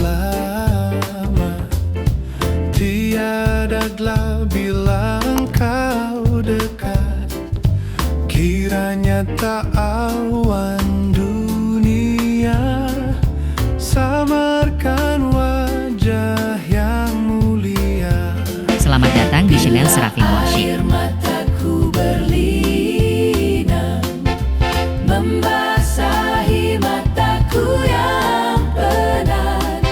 lama, tiada bilang kau dekat. Kiranya tak awan dunia samarkan wajah yang mulia. Selamat datang di channel Serafin Worship. Air mataku berlinang, membasahi mataku yang penat.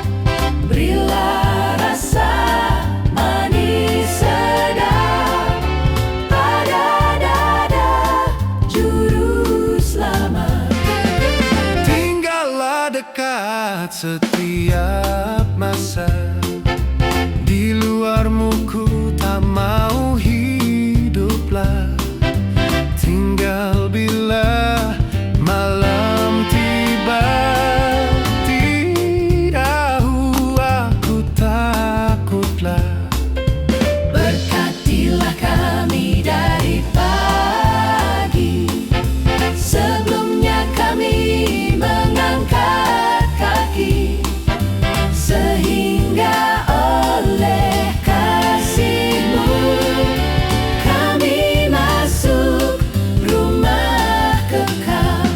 Berilah rasa manis sedap pada dada juru selamat. Tinggallah dekat setiap masa, di luarmu ku tak mau hiduplah. Tinggal bila malam tiba, tidak aku takutlah. Berkatilah kami dari pagi, sebelumnya kami mengangkat kaki, sehingga oleh kasih-Mu kami masuk rumah kekal.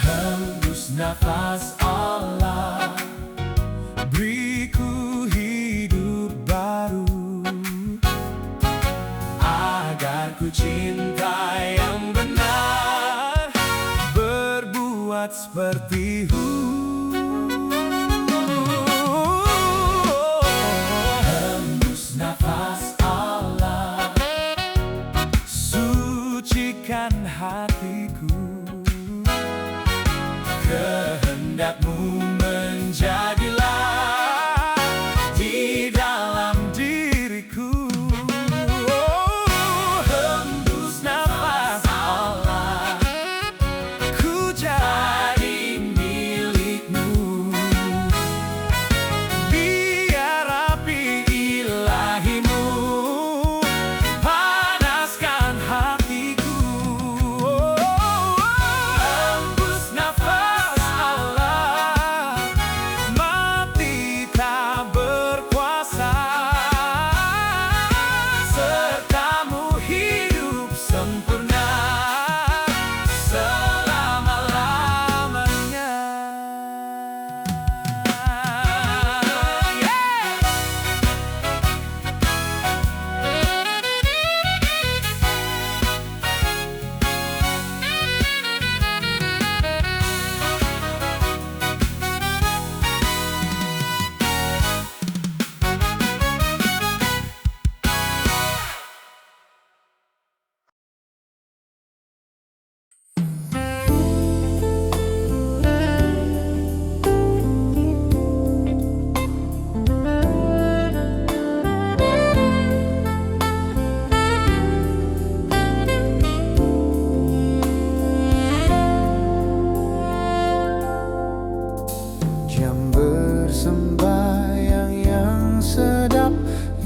Hembus nafas Allah, beriku hidup baru, agar ku cinta yang benar, berbuat seperti-Mu. Hembus nafas Allah, sucikan hatiku, kehendak-Mu menjadilah di dalam diriku. Hembus nafas Allah, ku jadi milik-Mu. Biar api ilahi-Mu panaskan hatiku. Hembus nafas Allah, mati tak berkuasa, serta-Mu hidup sempurna selama-lamanya. Jam bersembahyang yang sedap,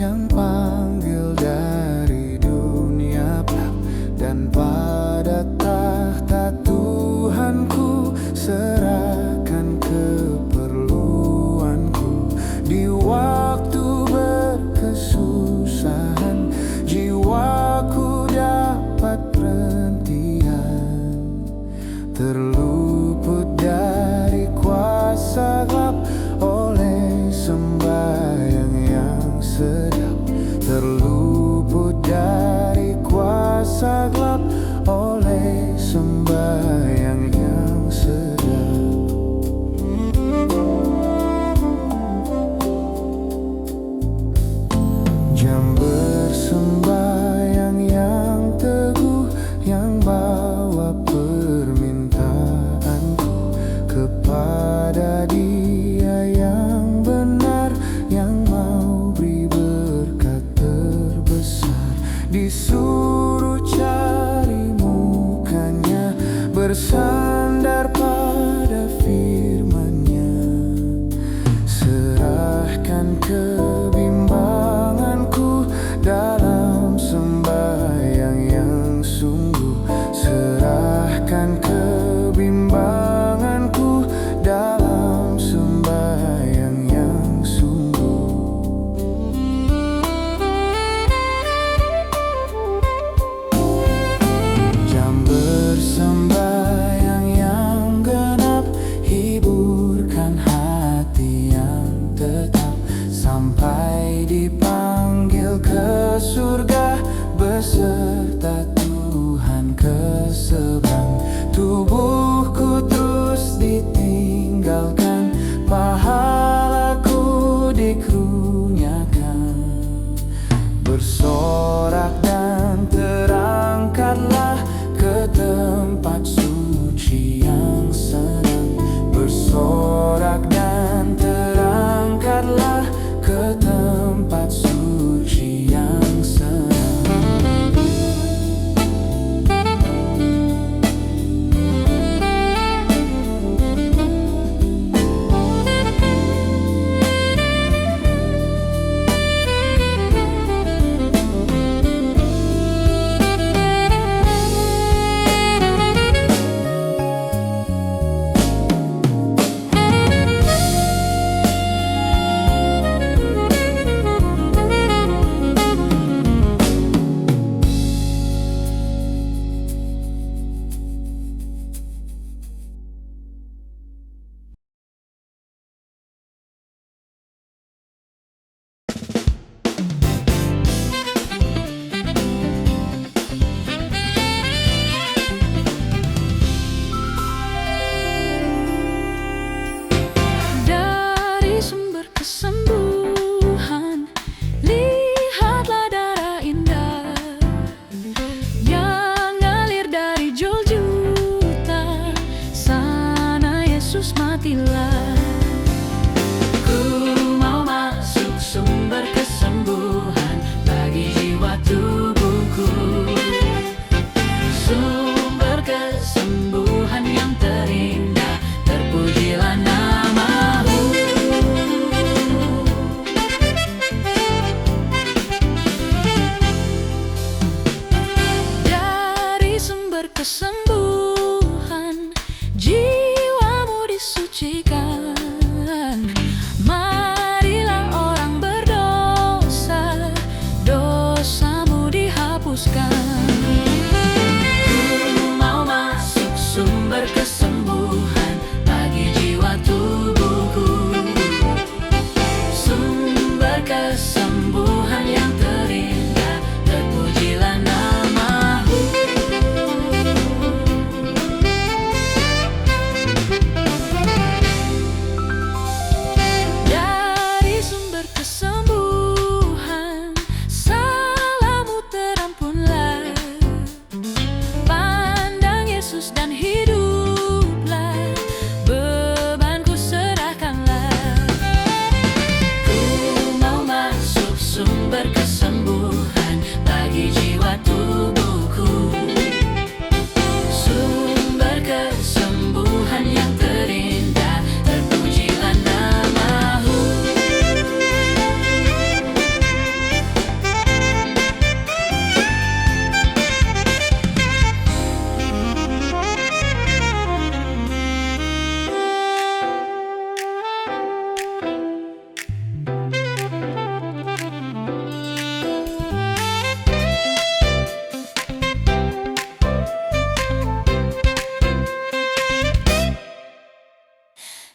yang panggil dari dunia gelap, dan pada tahta Tuhanku serahkan keperluanku. Di waktu berkesusahan, jiwaku dapat perhentian, terluput dari kuasa gelap oleh sembahyang yang sedap. sampai dipanggil ke surga beserta Tuhan ke seberang. Tubuhku terus ditinggalkan, pahalaku dikerunyakan. Bersorak dan terangkatlah ke tempat suci yang senang. Bersorak dan terangkatlah ke tempat suci yang senang. Dari sumber kesembuhan, lihatlah darah indah yang ngalir dari Golgota. Sana Yesus matilah. Ku mau masuk sumber kesembuhan bagi jiwa tubuhku. Sumber kesembuhan yang terindah, terpujilah namamu. Dari sumber kesembuhan, jiwamu disucikan. Marilah orang berdosa, dosamu dihapuskan. Ku mau masuk sumber kesembuhan bagi jiwa tubuhku. Sumber kesembuhan yang terindah, terpujilah namamu. Dari sumber kesembuhan, salahmu terampunlah. Pandang Yesus dan hiduplah, bebanku serahkanlah. Ku mau masuk sumber kesembuhan bagi jiwa tubuhku. Sumber kesembuhan yang terindah, terpujilah namamu.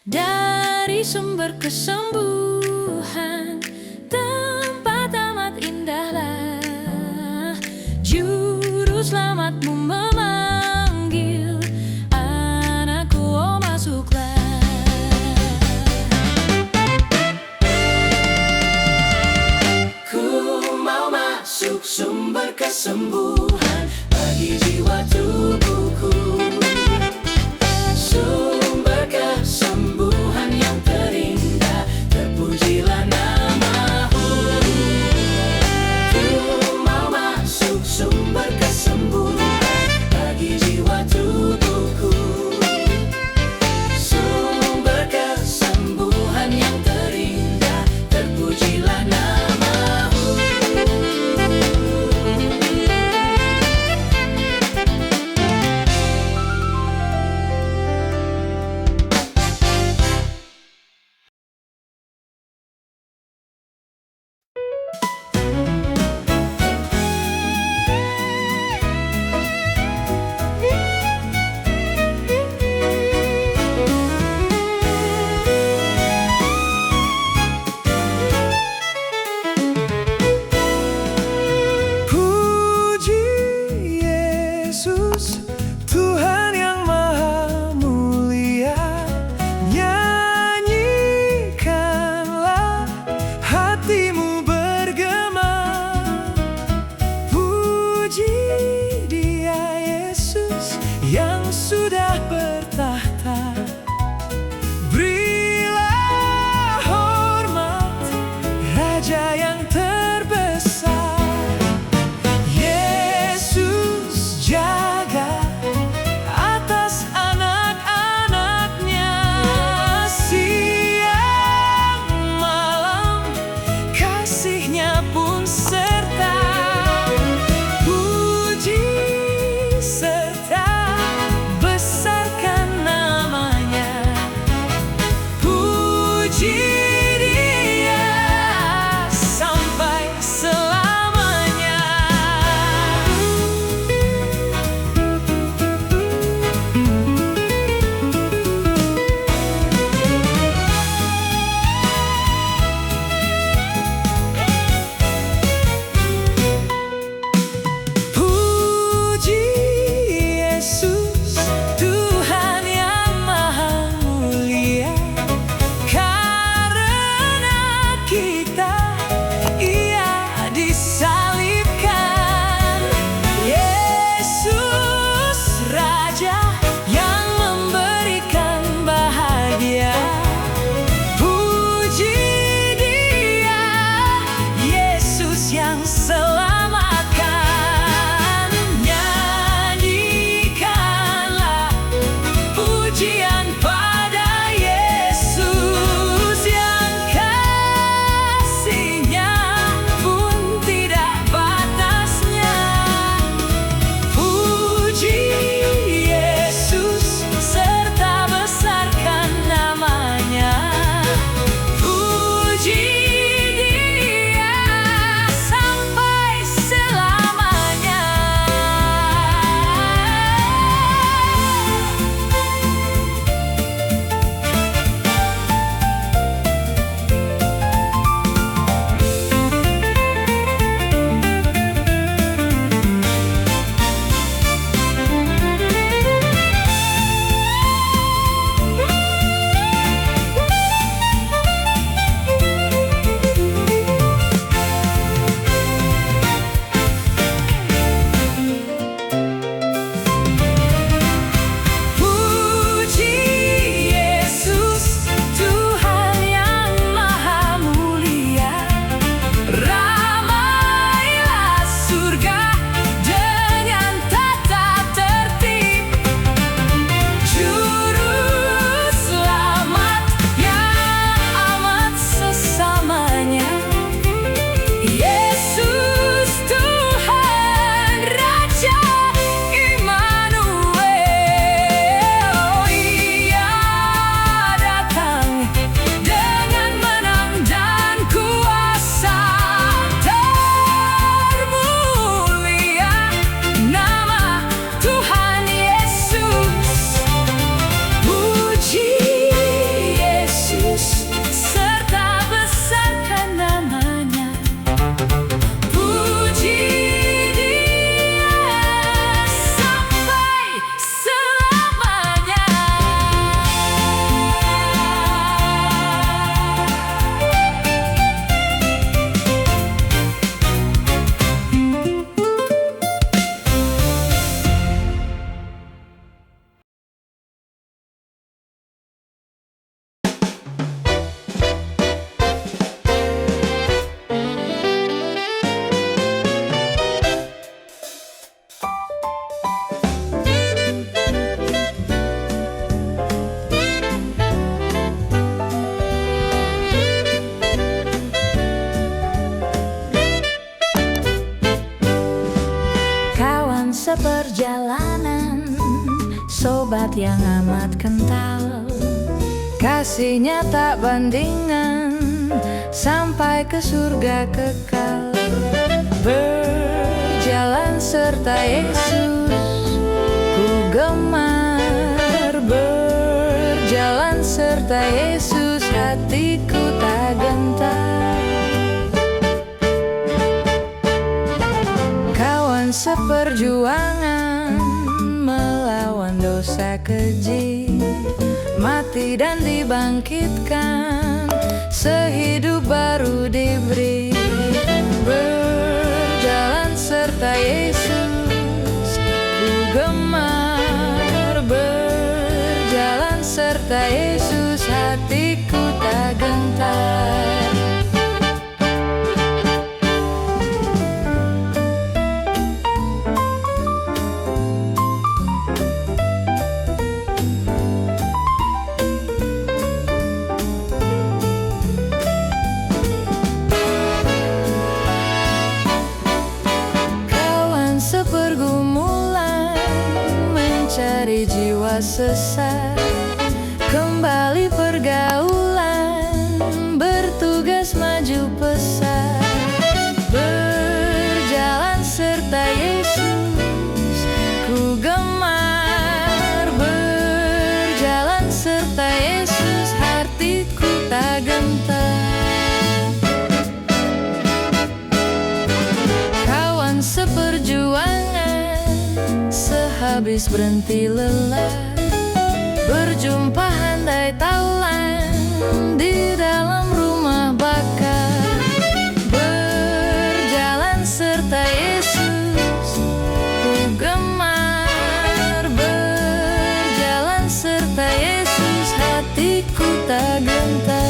Dari sumber kesembuhan, tempat amat indahlah. Juru selamatmu memanggil, anakku, oh masuklah. Ku mau masuk sumber kesembuhan bagi jiwa tubuhku. Sumber kesembuhan yang terindah, terpujilah namamu. Ku mau masuk sumber kesembuhan bagi jiwa tubuhku. Sumber kesembuhan yang terindah, terpujilah namamu. yang amat kental. Kasihnya tak bandingan sampai ke surga kekal. Berjalan serta Yesus ku gemar. Berjalan serta Yesus hatiku tak gentar. Kawan seperjuangan melawan dosa keji, mati dan dibangkitkan, sehidup baru diberi. Berjalan serta Yesus ku gemar. Berjalan serta Yesus hatiku tak gentar. Sepergumulan mencari jiwa sesat, kembali pergaulan, bertugas maju pesat. Berjalan serta Yesus ku gemar. Berjalan serta Yesus hatiku tak gentar. Kawan seperjuangan sehabis berhenti lelah, berjumpa handai taulan di dalam rumah bakar. Berjalan serta Yesus ku gemar. Berjalan serta Yesus hatiku tak gentar.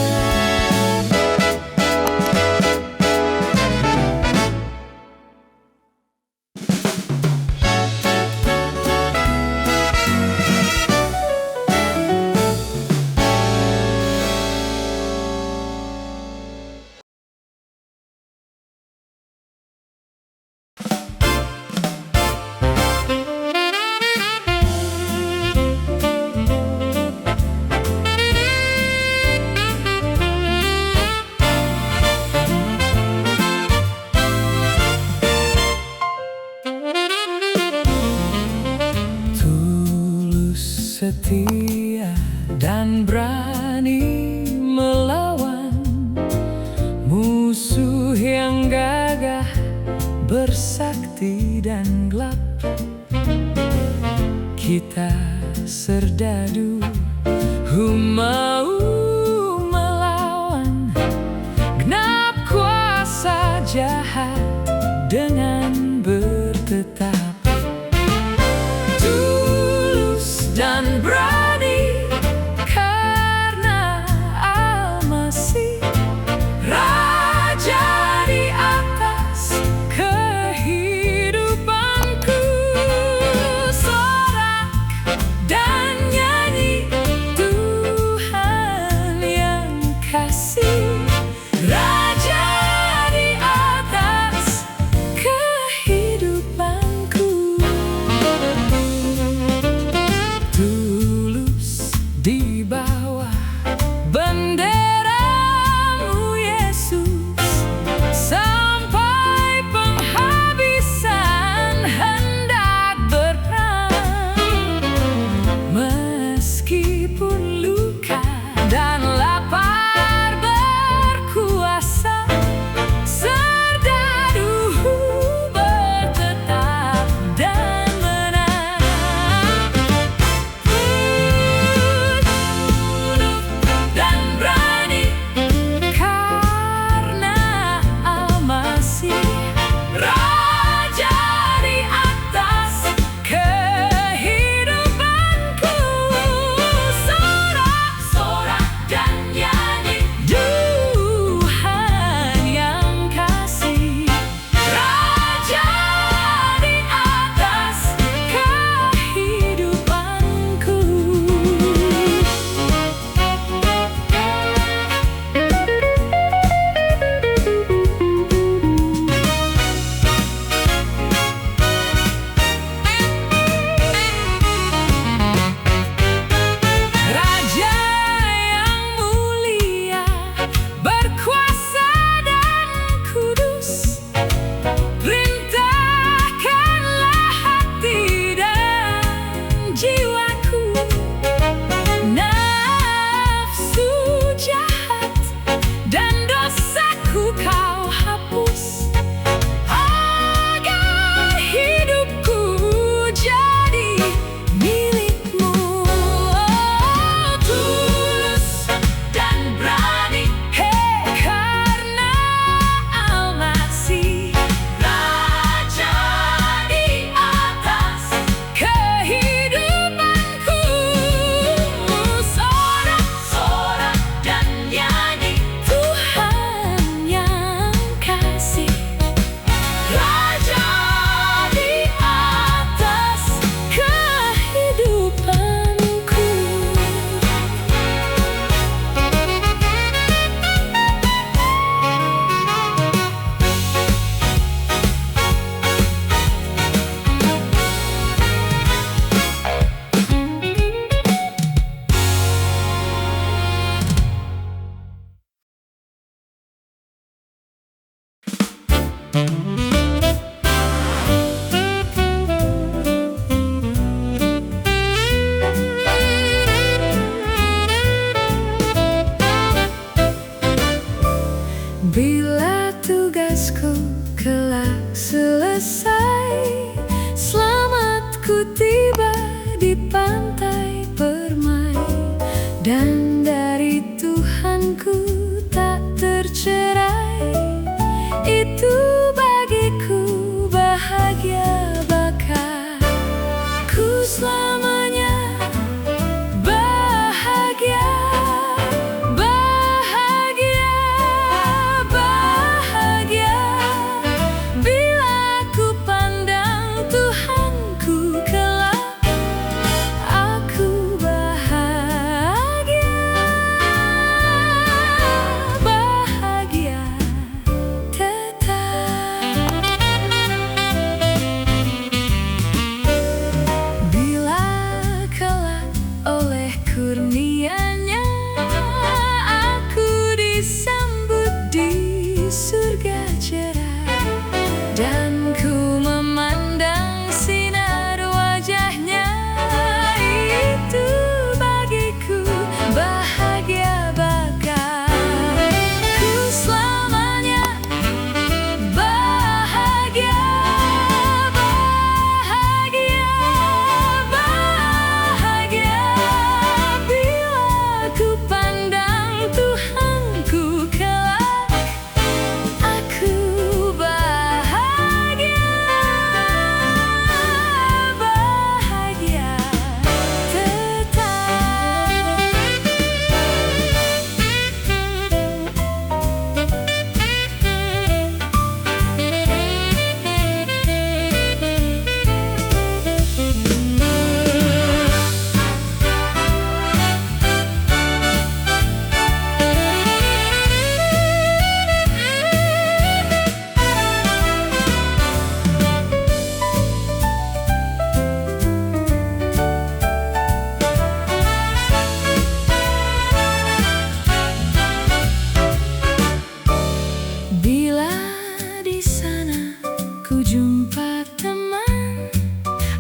Setia dan berani melawan musuh yang gagah, bersakti dan gelap. Kita serdadu mau melawan genap kuasa jahat dengan bertetap dan berani karena Al-Masih, Raja di atas kehidupanku. Sorak dan nyanyi Tuhan yang kasih, Raja di atas kehidupanku. Bila tugasku kelak selesai, selamat ku tiba di pantai permai, dan dari Tuhanku tak tercerai. Itu bagiku bahagia bakal ku selamanya. Bahagia, bahagia, bahagia. Bila ku pandang Tuhanku kelak, aku bahagia, bahagia tetap. Bila kelak oleh kurnia-Nya aku disambut di surga cerah, dan ku memandang sinar wajah-Nya, itu bagiku bahagia bakal ku selamanya. Bahagia, bahagia, bahagia. Bila ku pandang Tuhanku kelak, aku bahagia, bahagia tetap. Bila di sana ku jumpa teman,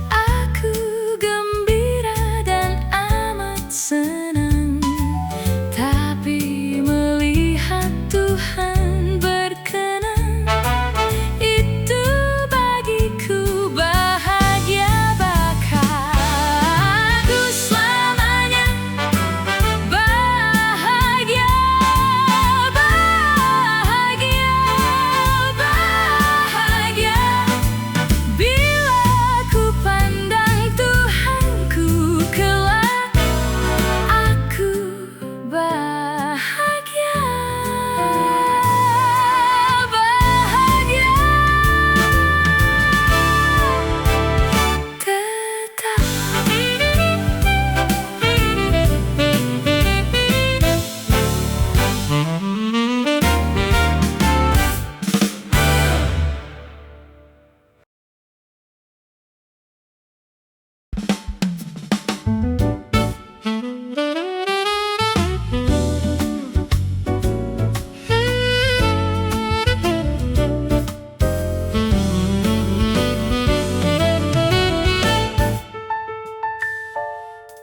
aku gembira dan amat senang. Tapi melihat Tuhan berkenan, itu bagiku bahagia bakal ku selamanya. Bahagia, bahagia, bahagia. Bila ku pandang Tuhanku kelak, aku bahagia, bahagia tetap.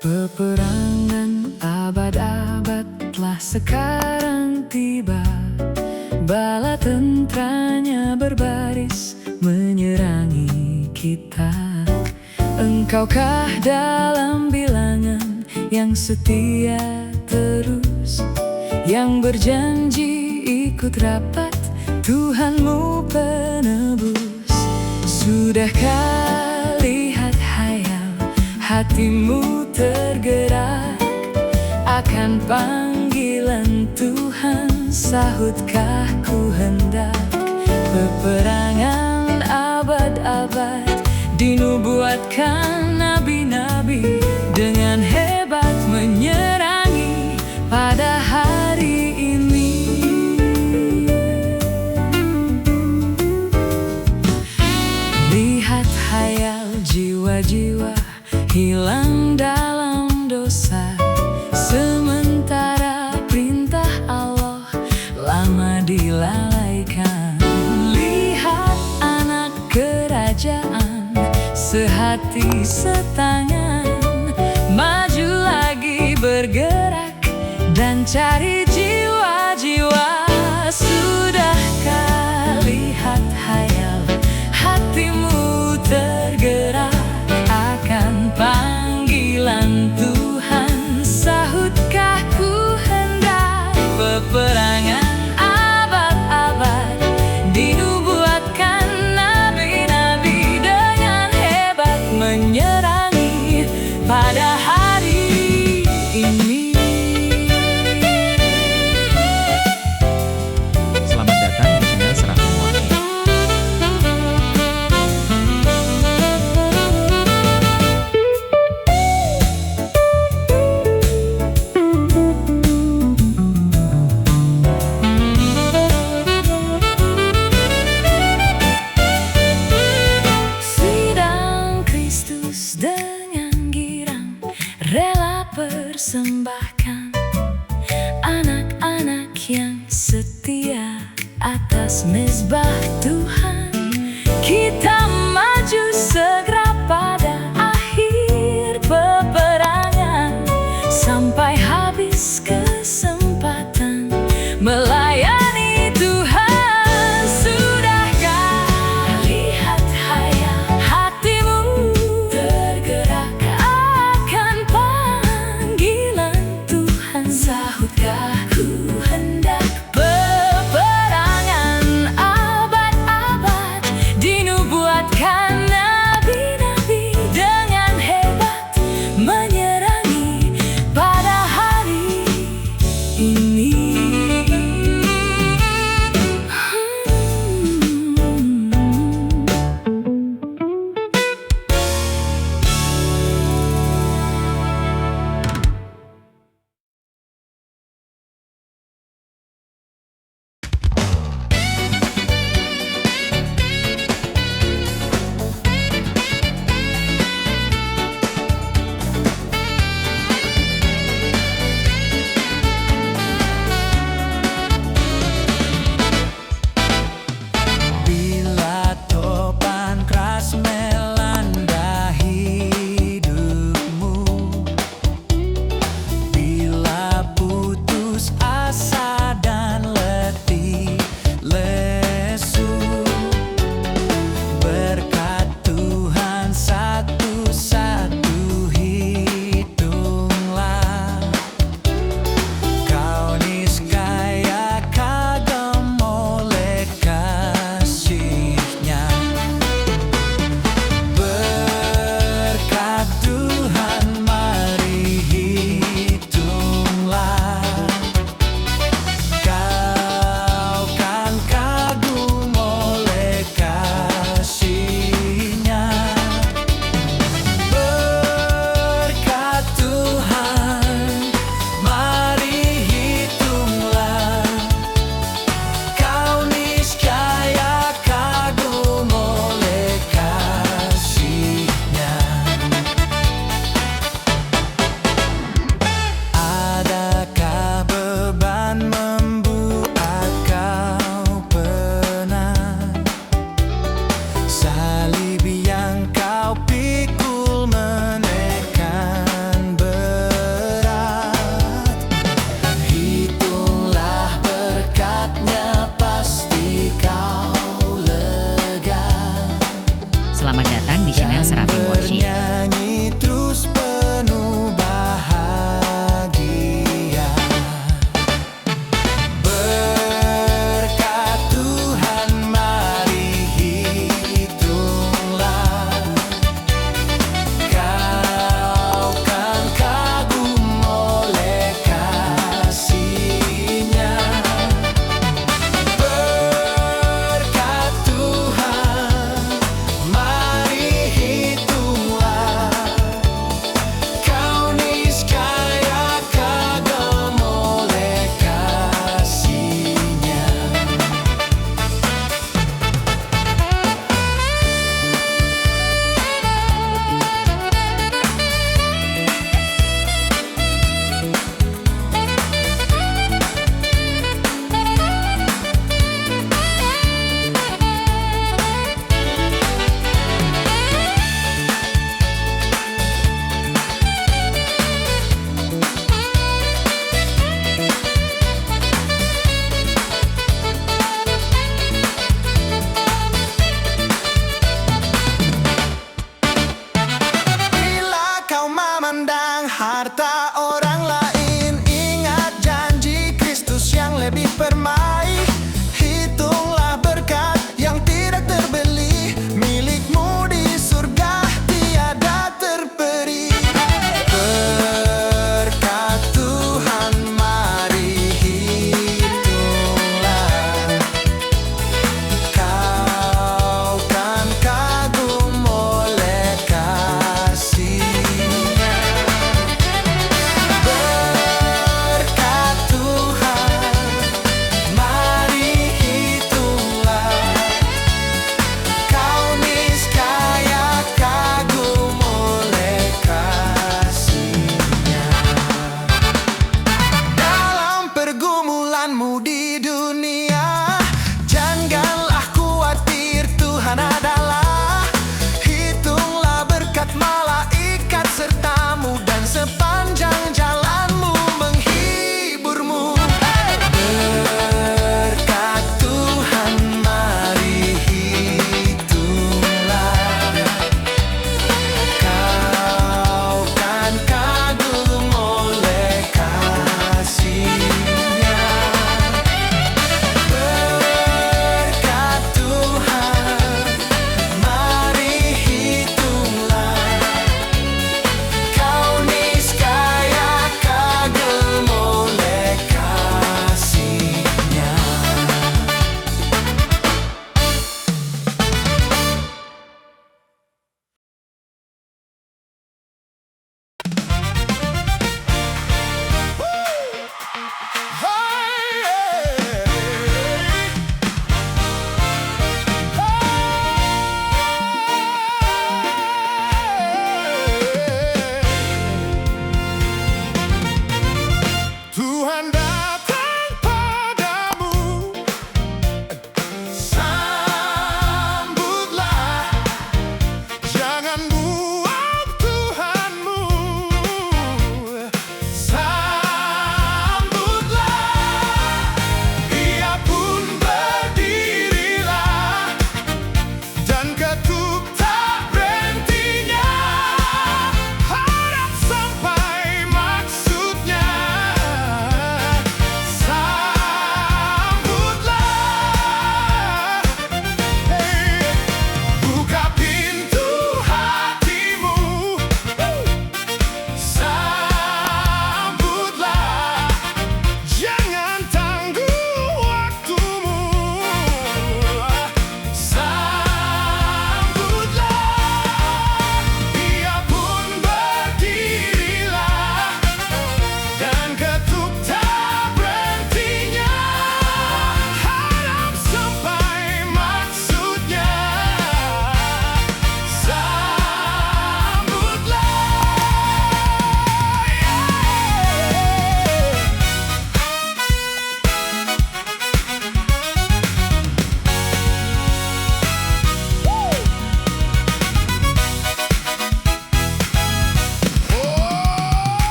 Peperangan abad-abad telah sekarang tiba, bala tentranya berbaris menyerangi kita. Engkaukah dalam bilangan yang setia terus, yang berjanji ikut rapat Tuhanmu penebus? Sudahkah lihat hayal hatimu tergerak akan panggilan Tuhan? Sahutkah ku hendak peperangan abad-abad dinubuatkan nabi-nabi dengan hebat menyerangi pada hari ini? Lihat hayal jiwa-jiwa hilang dalam dosa, sementara perintah Allah lama dilalaikan. Lihat hati setangan, maju lagi bergerak dan cari jiwa-jiwa. Sudahkah lihat hayal hatimu tergerak akan panggilan Tuhan? Sahutkah ku hendak peperangan abad-abad dinubuatkan nabi-nabi dengan hebat menyerangi pada hari ini. Selamat datang di channel Serafin Watch. Sidang Kristus dengan girang rela persembahkan anak-anak yang setia atas mezbah Tuhan. Kita